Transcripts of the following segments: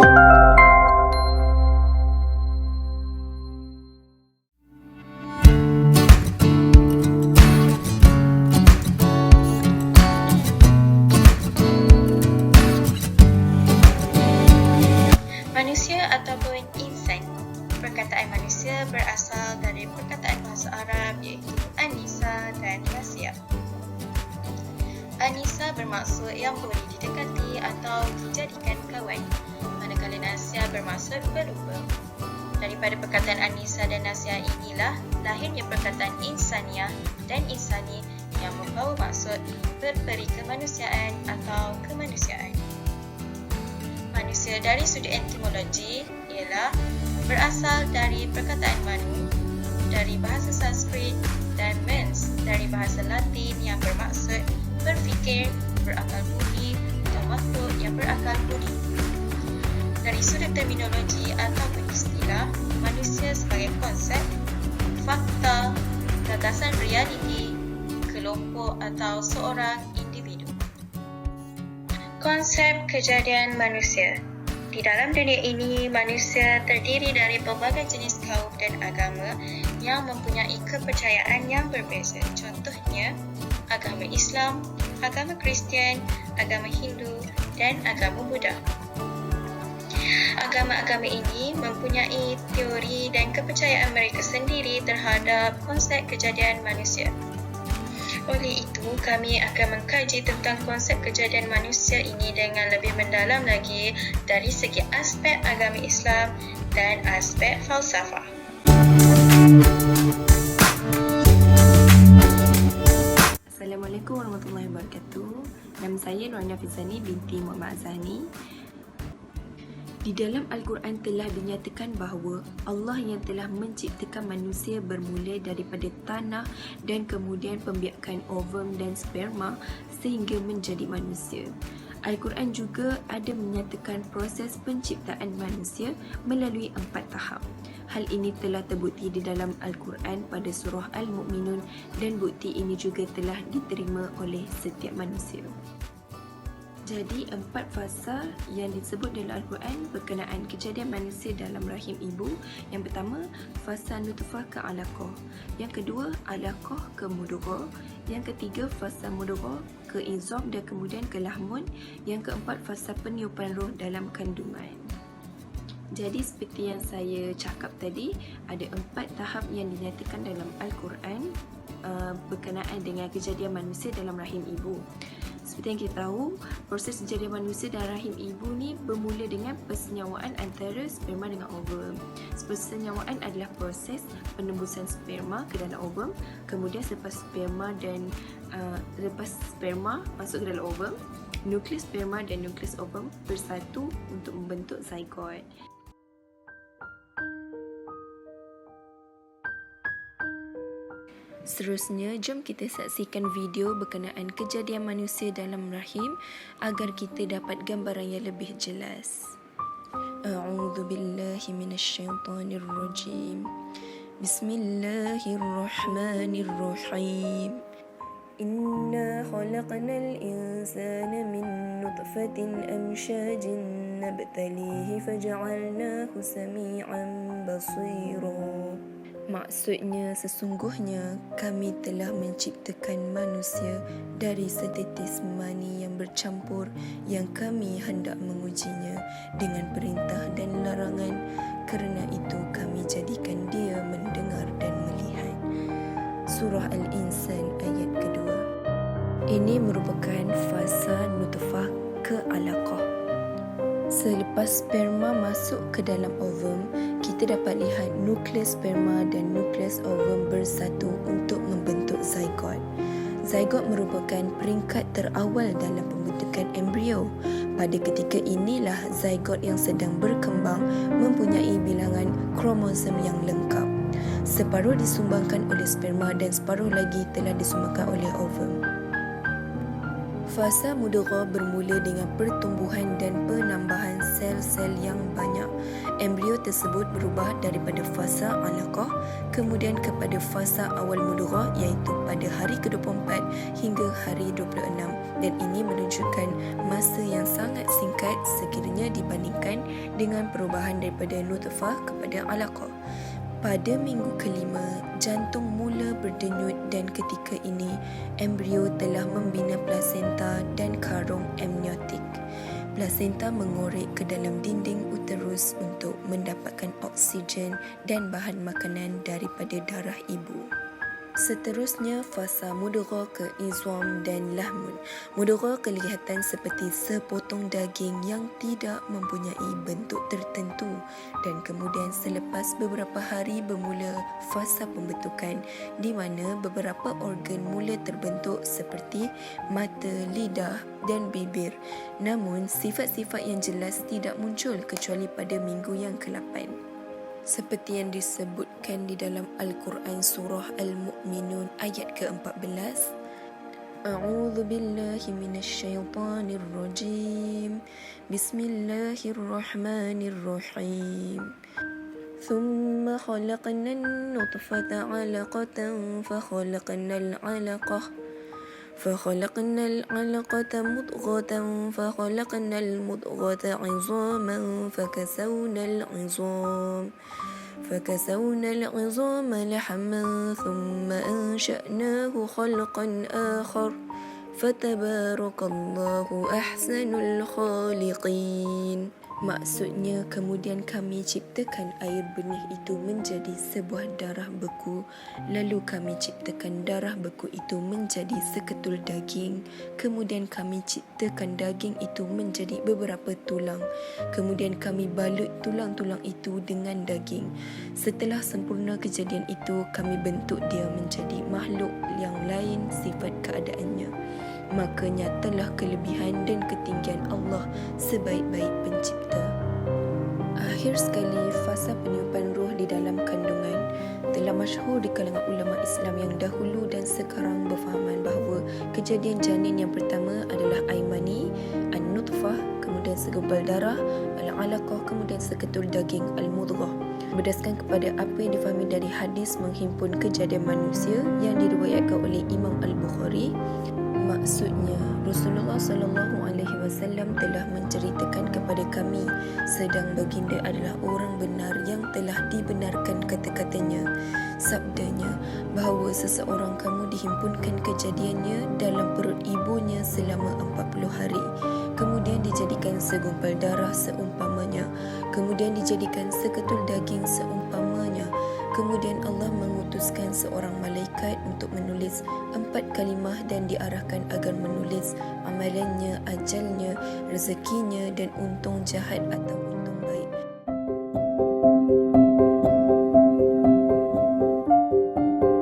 Manusia ataupun insan. Perkataan manusia berasal dari perkataan bahasa Arab iaitu Anisa dan Nasya. Anisa bermaksud yang boleh didekati atau dijadikan kawan, manakala Nasya bermaksud berupa. Daripada perkataan Anisa dan Nasya inilah lahirnya perkataan insaniah dan insani yang membawa maksud berperi kemanusiaan atau kemanusiaan. Manusia dari sudut etimologi ialah berasal dari perkataan manu dari bahasa Sanskrit dan mens dari bahasa Latin yang bermaksud berfikir, berakal budi atau makhluk yang berakal budi. Dari sudut terminologi ataupun istilah, manusia sebagai konsep, fakta, gagasan realiti, kelompok atau seorang individu. Konsep kejadian manusia. Di dalam dunia ini, manusia terdiri dari pelbagai jenis kaum dan agama yang mempunyai kepercayaan yang berbeza. Contohnya, agama Islam, agama Kristian, agama Hindu dan agama Buddha. Agama-agama ini mempunyai teori dan kepercayaan mereka sendiri terhadap konsep kejadian manusia. Oleh itu, kami akan mengkaji tentang konsep kejadian manusia ini dengan lebih mendalam lagi dari segi aspek agama Islam dan aspek falsafah. Assalamualaikum warahmatullahi wabarakatuh. Nama saya Nuana Fizani binti Muhammad Azhani. Di dalam Al-Quran telah dinyatakan bahawa Allah yang telah menciptakan manusia bermula daripada tanah dan kemudian pembiakan ovum dan sperma sehingga menjadi manusia. Al-Quran juga ada menyatakan proses penciptaan manusia melalui 4 tahap. Hal ini telah terbukti di dalam Al-Quran pada surah Al-Mu'minun dan bukti ini juga telah diterima oleh setiap manusia. Jadi 4 fasa yang disebut dalam Al-Quran berkenaan kejadian manusia dalam rahim ibu. Yang pertama, fasa nutfah ke alaqah. Yang kedua, alaqah ke mudghah. Yang ketiga, fasa mudghah ke izam dan kemudian ke lahmun. Yang keempat, fasa peniupan roh dalam kandungan. Jadi seperti yang saya cakap tadi, ada 4 tahap yang dinyatakan dalam Al-Quran berkenaan dengan kejadian manusia dalam rahim ibu. Seperti yang kita tahu, proses kejadian manusia dalam rahim ibu ni bermula dengan persenyawaan antara sperma dengan ovum. Persenyawaan adalah proses penembusan sperma ke dalam ovum. Kemudian selepas sperma masuk ke dalam ovum, nukleus sperma dan nukleus ovum bersatu untuk membentuk zygote. Seterusnya, jom kita saksikan video berkenaan kejadian manusia dalam rahim agar kita dapat gambaran yang lebih jelas. A'udzu billahi minasyaitonir rajim. Bismillahirrahmanirrahim. Inna khalaqnal insana min nutfatin amshajin nabtalihi faj'alnahu sami'an basira. Maksudnya, sesungguhnya kami telah menciptakan manusia dari setetes mani yang bercampur yang kami hendak mengujinya dengan perintah dan larangan. Kerana itu kami jadikan dia mendengar dan melihat. Surah Al-Insan ayat kedua. Ini merupakan fasa nutfah ke alaqah. Selepas sperma masuk ke dalam ovum, kita dapat lihat nukleus sperma dan nukleus ovum bersatu untuk membentuk zygote. Zygote merupakan peringkat terawal dalam pembentukan embrio. Pada ketika inilah zygote yang sedang berkembang mempunyai bilangan kromosom yang lengkap. Separuh disumbangkan oleh sperma dan separuh lagi telah disumbangkan oleh ovum. Fasa mudghah bermula dengan pertumbuhan dan penambahan sel-sel yang banyak. embrio tersebut berubah daripada fasa alaqah kemudian kepada fasa awal mudghah iaitu pada hari ke-24 hingga hari 26 dan ini menunjukkan masa yang sangat singkat sekiranya dibandingkan dengan perubahan daripada nutfah kepada alaqah. Pada minggu kelima, jantung mula berdenyut dan ketika ini embrio telah membina plasenta dan karung amniotik. Plasenta mengorek ke dalam dinding uterus untuk mendapatkan oksigen dan bahan makanan daripada darah ibu. Seterusnya, fasa mudghah ke izam dan lahmun. Mudghah kelihatan seperti sepotong daging yang tidak mempunyai bentuk tertentu dan kemudian selepas beberapa hari bermula fasa pembentukan di mana beberapa organ mula terbentuk seperti mata, lidah dan bibir. Namun, sifat-sifat yang jelas tidak muncul kecuali pada minggu yang ke-8. Seperti yang disebutkan di dalam Al-Quran surah Al-Mu'minun ayat ke-14. A'udzu billahi minasyaitonir rajim. Bismillahirrahmanirrahim. ثم خلقنا النطفة علقة فخلقنا العلقة مضغة فخلقنا المضغة عظاما فكسونا العظام لحما ثم أنشأناه خلقا آخر فتبارك الله أحسن الخالقين. Maksudnya, kemudian kami ciptakan air benih itu menjadi sebuah darah beku. Lalu kami ciptakan darah beku itu menjadi seketul daging. Kemudian kami ciptakan daging itu menjadi beberapa tulang. Kemudian kami balut tulang-tulang itu dengan daging. Setelah sempurna kejadian itu, kami bentuk dia menjadi makhluk yang lain sifat keadaannya. Maka nyatalah kelebihan dan ketinggian Allah sebaik-baik pencipta. Akhir sekali, fasa peniupan ruh di dalam kandungan telah masyhur di kalangan ulama Islam yang dahulu dan sekarang berfahaman bahawa kejadian janin yang pertama adalah air mani, an-nutfah, kemudian segumpal darah, al-alaqah, kemudian seketul daging, al-mudghah. Berdasarkan kepada apa yang difahami dari hadis menghimpun kejadian manusia yang diriwayatkan oleh Imam Al-Bukhari, maksudnya Rasulullah SAW telah menceritakan kepada kami sedang baginda adalah orang benar yang telah dibenarkan kata-katanya. Sabdanya bahawa seseorang kamu dihimpunkan kejadiannya dalam perut ibunya selama 40 hari. Kemudian dijadikan segumpal darah seumpamanya. Kemudian dijadikan seketul daging seumpamanya. Kemudian Allah mengutuskan seorang malaikat untuk menulis 4 kalimah dan diarahkan agar menulis amalannya, ajalnya, rezekinya dan untung jahat atau untung baik.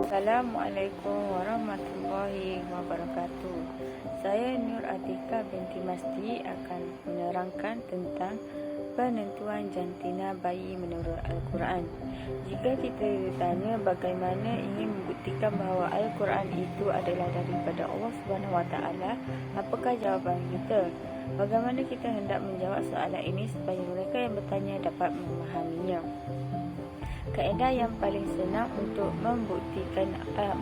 Assalamualaikum warahmatullahi wabarakatuh. Saya Nur Atika binti Masdi akan menerangkan tentang penentuan jantina bayi menurut Al-Quran. Jika kita ditanya bagaimana ingin membuktikan bahawa Al-Quran itu adalah daripada Allah SWT, apakah jawapan kita? Bagaimana kita hendak menjawab soalan ini supaya mereka yang bertanya dapat memahaminya? Kaedah yang paling senang untuk membuktikan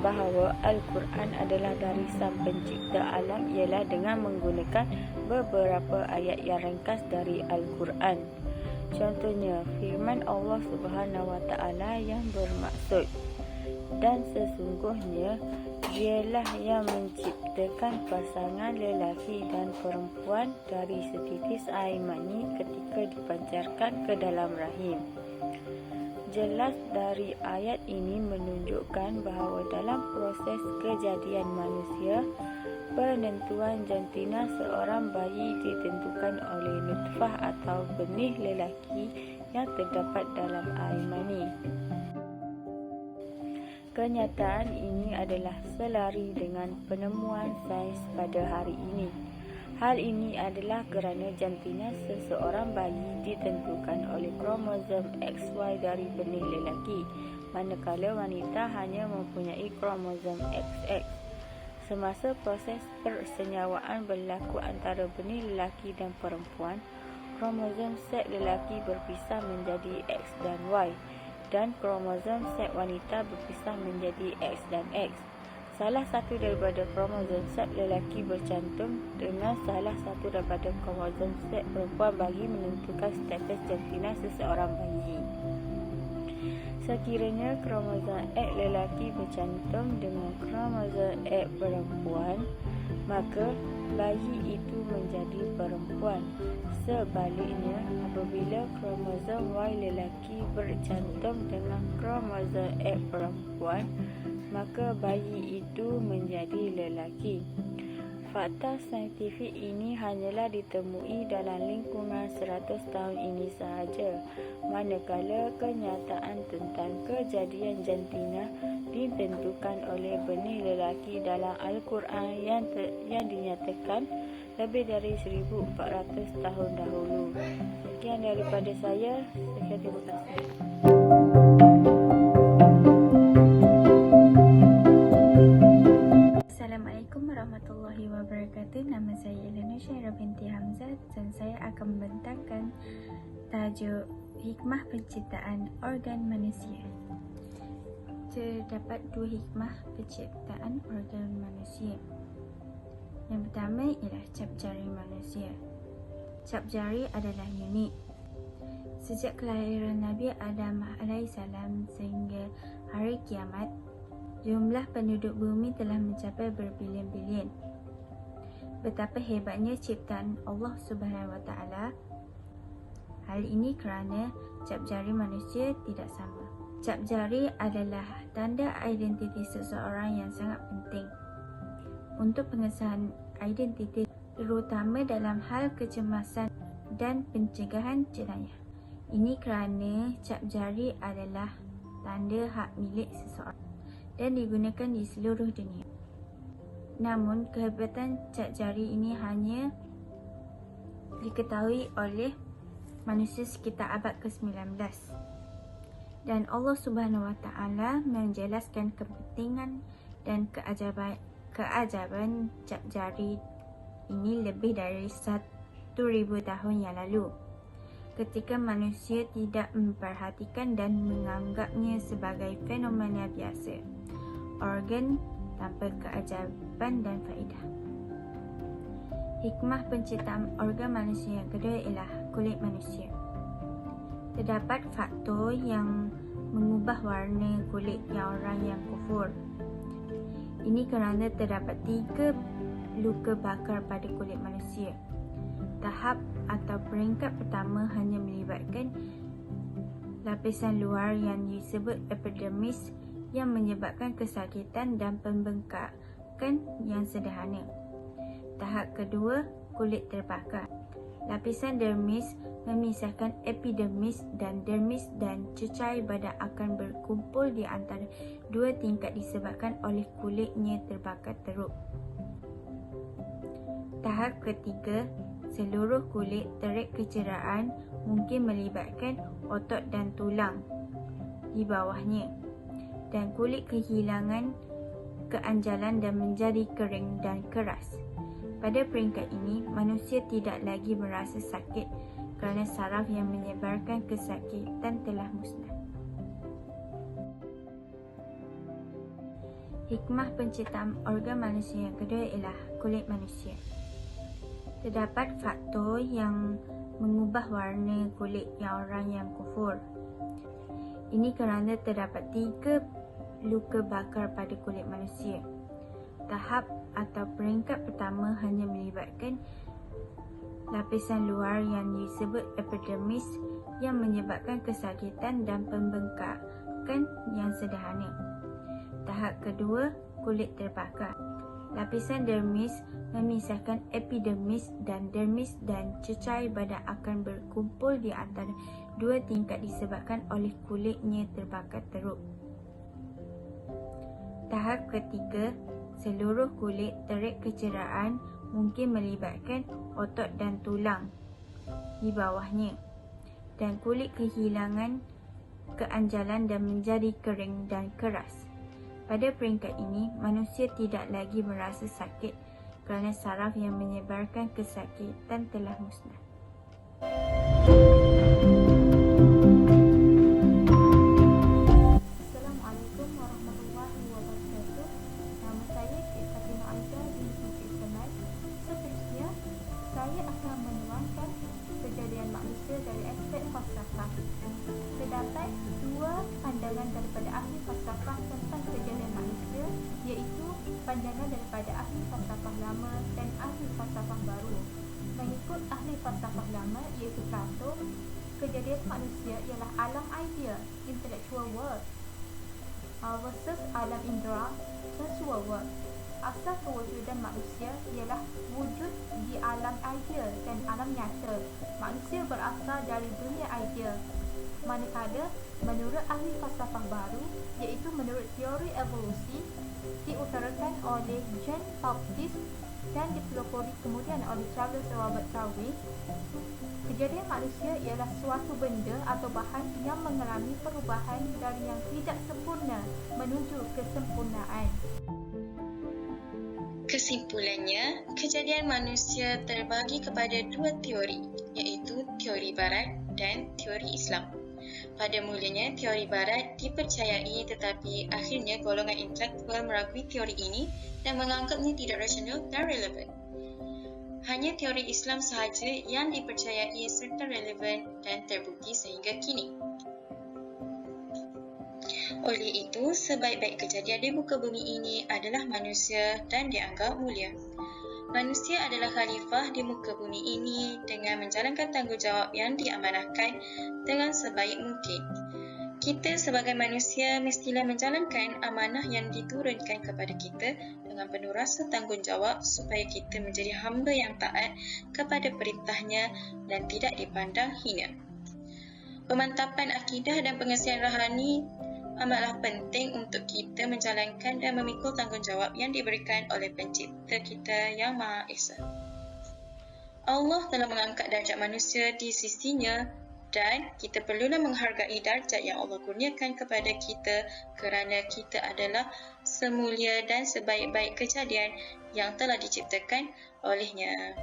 bahawa Al-Quran adalah dari Sang Pencipta Alam ialah dengan menggunakan beberapa ayat yang ringkas dari Al-Quran. Contohnya, firman Allah Subhanahu Wa Taala yang bermaksud, dan sesungguhnya Dialah yang menciptakan pasangan lelaki dan perempuan dari setitis air mani ketika dipancarkan ke dalam rahim. Jelas dari ayat ini menunjukkan bahawa dalam proses kejadian manusia, penentuan jantina seorang bayi ditentukan oleh nutfah atau benih lelaki yang terdapat dalam air mani. Kenyataan ini adalah selari dengan penemuan sains pada hari ini. Hal ini adalah kerana jantina seseorang bayi ditentukan oleh kromosom XY dari benih lelaki, manakala wanita hanya mempunyai kromosom XX. Semasa proses persenyawaan berlaku antara benih lelaki dan perempuan, kromosom seks lelaki berpisah menjadi X dan Y, dan kromosom seks wanita berpisah menjadi X dan X. Salah satu daripada kromosom seks lelaki bercantum dengan salah satu daripada kromosom seks perempuan bagi menentukan status jantina seseorang bayi. Sekiranya kromosom X lelaki bercantum dengan kromosom X perempuan, maka bayi itu menjadi perempuan. Sebaliknya, apabila kromosom Y lelaki bercantum dengan kromosom X perempuan, maka bayi itu menjadi lelaki. Fakta saintifik ini hanyalah ditemui dalam lingkungan 100 tahun ini sahaja, manakala kenyataan tentang kejadian jantina ditentukan oleh benih lelaki dalam Al-Quran yang dinyatakan lebih dari 1400 tahun dahulu. Sekian daripada saya. Sekian, terima kasih. Assalamualaikum warahmatullahi wabarakatuh. Nama saya Elena Syairah binti Hamzah dan saya akan membentangkan tajuk hikmah penciptaan organ manusia. Terdapat dua hikmah penciptaan organ manusia. Yang pertama ialah cap jari manusia. Cap jari adalah unik. Sejak kelahiran Nabi Adam alaihissalam sehingga hari kiamat, jumlah penduduk bumi telah mencapai berbilion-bilion. Betapa hebatnya ciptaan Allah Subhanahu Wa Taala. Hal ini kerana cap jari manusia tidak sama. Cap jari adalah tanda identiti seseorang yang sangat penting untuk pengesahan identiti, terutama dalam hal kecemasan dan pencegahan jenayah. Ini kerana cap jari adalah tanda hak milik seseorang dan digunakan di seluruh dunia. Namun, kehebatan cap jari ini hanya diketahui oleh manusia sekitar abad ke-19. Dan Allah Subhanahu Wa Taala menjelaskan kepentingan dan keajaban cap jari ini lebih dari 1000 tahun yang lalu, ketika manusia tidak memperhatikan dan menganggapnya sebagai fenomena biasa, organ tanpa keajaban dan faedah. Hikmah penciptaan organ manusia yang kedua ialah kulit manusia. Terdapat faktor yang mengubah warna kulit orang yang kufur. Ini kerana terdapat 3 luka bakar pada kulit manusia. Tahap atau peringkat pertama hanya melibatkan lapisan luar yang disebut epidermis yang menyebabkan kesakitan dan pembengkakan yang sederhana. Tahap kedua, kulit terbakar. Lapisan dermis memisahkan epidermis dan dermis dan cecair badan akan berkumpul di antara dua tingkat disebabkan oleh kulitnya terbakar teruk. Tahap ketiga, seluruh kulit terik kecederaan mungkin melibatkan otot dan tulang di bawahnya, dan kulit kehilangan keanjalan dan menjadi kering dan keras. Pada peringkat ini, manusia tidak lagi merasa sakit kerana saraf yang menyebarkan kesakitan telah musnah. Hikmah penciptaan organ manusia yang kedua ialah kulit manusia. Terdapat faktor yang mengubah warna kulit orang yang kufur. Ini kerana terdapat 3 luka bakar pada kulit manusia. Tahap atau peringkat pertama hanya melibatkan lapisan luar yang disebut epidermis yang menyebabkan kesakitan dan pembengkakan yang sederhana. Tahap kedua, kulit terbakar. Lapisan dermis memisahkan epidermis dan dermis dan cecair badan akan berkumpul di antara dua tingkat disebabkan oleh kulitnya terbakar teruk. Tahap ketiga, seluruh kulit terik kecederaan mungkin melibatkan otot dan tulang di bawahnya, dan kulit kehilangan keanjalan dan menjadi kering dan keras. Pada peringkat ini, manusia tidak lagi merasa sakit kerana saraf yang menyebarkan kesakitan telah musnah. falsafah. Terdapat dua pandangan daripada ahli falsafah tentang kejadian manusia, iaitu pandangan daripada ahli falsafah lama dan ahli falsafah baru. Mengikut ahli falsafah lama iaitu Plato, kejadian manusia ialah alam idea, intellectual world, versus alam indera, sensual world. Asal kewujudan manusia ialah wujud di alam idea dan alam nyata. Manusia berasal dari dunia idea. Manakala menurut ahli falsafah baru, iaitu menurut teori evolusi, diutarakan oleh Jean-Baptiste dan dipelopori kemudian oleh Charles Robert Darwin, kejadian manusia ialah suatu benda atau bahan yang mengalami perubahan dari yang tidak sempurna menuju kesempurnaan. Kesimpulannya, kejadian manusia terbagi kepada dua teori, iaitu teori Barat dan teori Islam. Pada mulanya, teori Barat dipercayai tetapi akhirnya golongan intelektual meragui teori ini dan menganggapnya tidak rasional dan relevan. Hanya teori Islam sahaja yang dipercayai serta relevan dan terbukti sehingga kini. Oleh itu, sebaik-baik kejadian di muka bumi ini adalah manusia dan dianggap mulia. Manusia adalah khalifah di muka bumi ini dengan menjalankan tanggungjawab yang diamanahkan dengan sebaik mungkin. Kita sebagai manusia mestilah menjalankan amanah yang diturunkan kepada kita dengan penuh rasa tanggungjawab supaya kita menjadi hamba yang taat kepada perintahnya dan tidak dipandang hina. Pemantapan akidah dan pengesian rohani amatlah penting untuk kita menjalankan dan memikul tanggungjawab yang diberikan oleh pencipta kita yang Maha Esa. Allah telah mengangkat darjat manusia di sisinya dan kita perlulah menghargai darjat yang Allah kurniakan kepada kita kerana kita adalah semulia dan sebaik-baik kejadian yang telah diciptakan olehnya.